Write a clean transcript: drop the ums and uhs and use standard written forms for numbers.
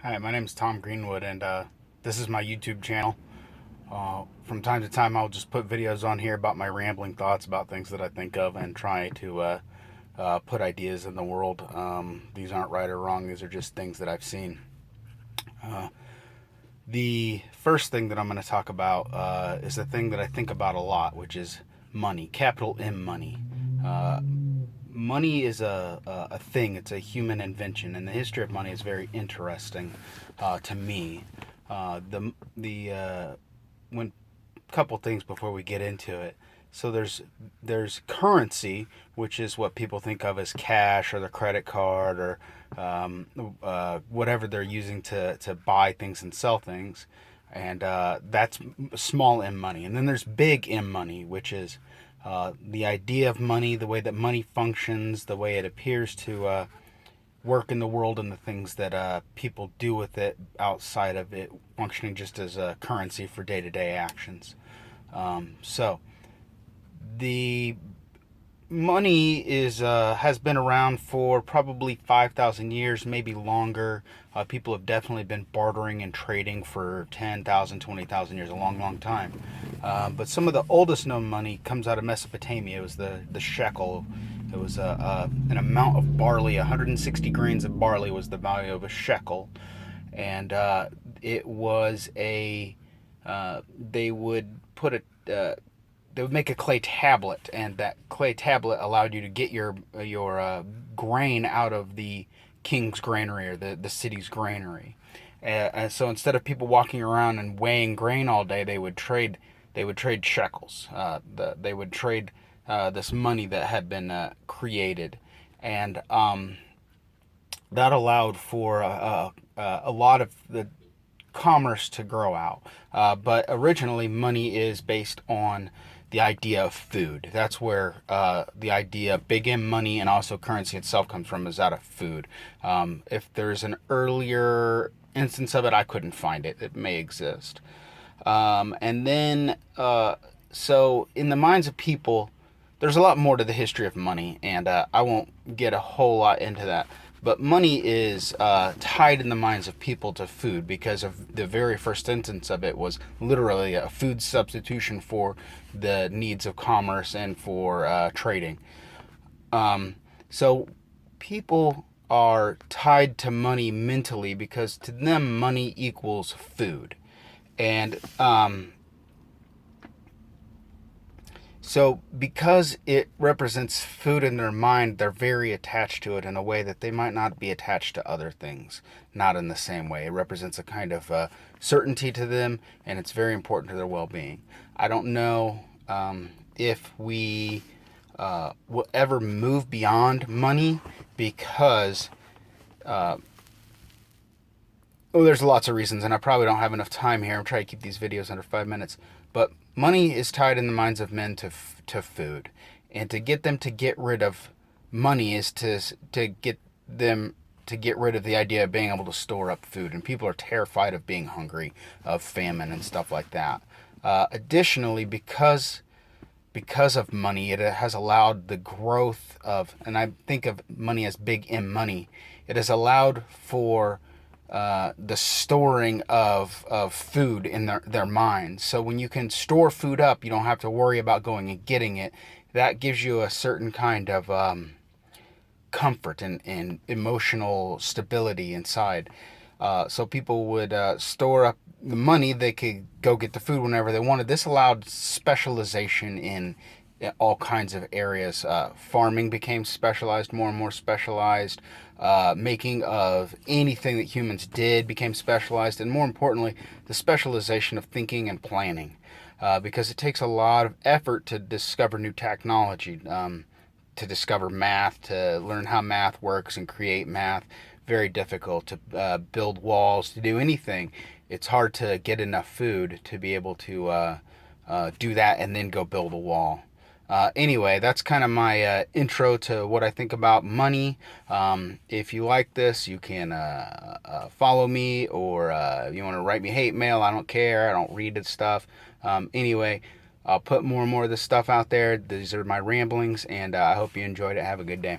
Hi, my name is Tom Greenwood, and this is my YouTube channel. From time to time, I'll just put videos on here about my rambling thoughts about things that I think of and try to put ideas in the world. These aren't right or wrong, these are just things that I've seen. The first thing that I'm going to talk about is a thing that I think about a lot, which is money, capital M money. Uh, Money is a thing, it's a human invention, and the history of money is very interesting to me. The when Couple things before we get into it. So there's currency, which is what people think of as cash or the credit card or whatever they're using to buy things and sell things, and that's small M money. And then there's big M money, which is the idea of money, the way that money functions, the way it appears to work in the world, and the things that people do with it outside of it functioning just as a currency for day to day actions. So the money is has been around for probably 5,000 years, maybe longer. People have definitely been bartering and trading for 10,000, 20,000 years, a long, long time. But some of the oldest known money comes out of Mesopotamia. It was the shekel. It was an amount of barley. 160 grains of barley was the value of a shekel, and it was a they would put a they would make a clay tablet, and that clay tablet allowed you to get your grain out of the king's granary or the city's granary. And so instead of people walking around and weighing grain all day, they would trade shekels. They would trade this money that had been created, and that allowed for a lot of the commerce to grow out. But originally, money is based on the idea of food. That's where the idea of big M money and also currency itself comes from, is out of food. If there's an earlier instance of it, I couldn't find it. It may exist. And then, so in the minds of people, there's a lot more to the history of money, and I won't get a whole lot into that. But money is tied in the minds of people to food because of the very first instance of it was literally a food substitution for the needs of commerce and for trading. So people are tied to money mentally because to them money equals food. And so, because it represents food in their mind, they're very attached to it in a way that they might not be attached to other things, not in the same way. It represents a kind of certainty to them, and it's very important to their well being. I don't know if we will ever move beyond money because oh, there's lots of reasons, and I probably don't have enough time here. I'm trying to keep these videos under 5 minutes. But money is tied in the minds of men to food, and to get them to get rid of money is to get them to get rid of the idea of being able to store up food. And people are terrified of being hungry, of famine and stuff like that. Additionally, because of money, it has allowed the growth of, and I think of money as big M money. It has allowed for the storing of food in their minds. So when you can store food up, you don't have to worry about going and getting it. That gives you a certain kind of comfort and emotional stability inside. So people would store up the money. They could go get the food whenever they wanted. This allowed specialization in all kinds of areas. Farming became specialized, more and more specialized. Making of anything that humans did became specialized, and more importantly, the specialization of thinking and planning, because it takes a lot of effort to discover new technology, to discover math, to learn how math works and create math. Very difficult to build walls, to do anything. It's hard to get enough food to be able to do that and then go build a wall. Anyway, that's kind of my intro to what I think about money. If you like this, you can follow me, or you want to write me hate mail. I don't care. I don't read this stuff. Anyway, I'll put more and more of this stuff out there. These are my ramblings, and I hope you enjoyed it. Have a good day.